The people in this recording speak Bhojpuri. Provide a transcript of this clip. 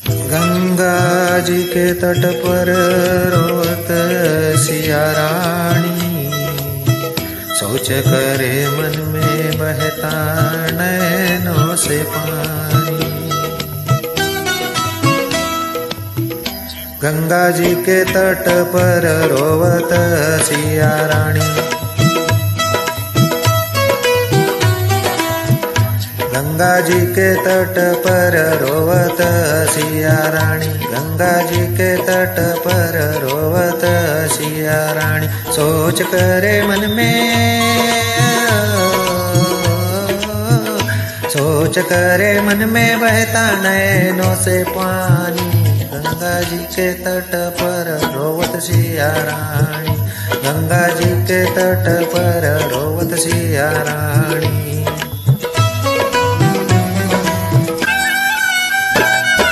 गंगा जी के तट पर रोवत सिया रानी, सोच करे मन में बहता नैनों से पानी। गंगा जी के तट पर रोवत सिया रानी, गंगा जी के तट पर रोवत सिया रानी, गंगा जी के तट पर रोवत सिया रानी। सोच करे मन में, सोच करे मन में बहता नैनों से पानी। गंगा जी के तट पर रोवत सिया रानी, गंगा जी के तट पर रोवत सिया रानी।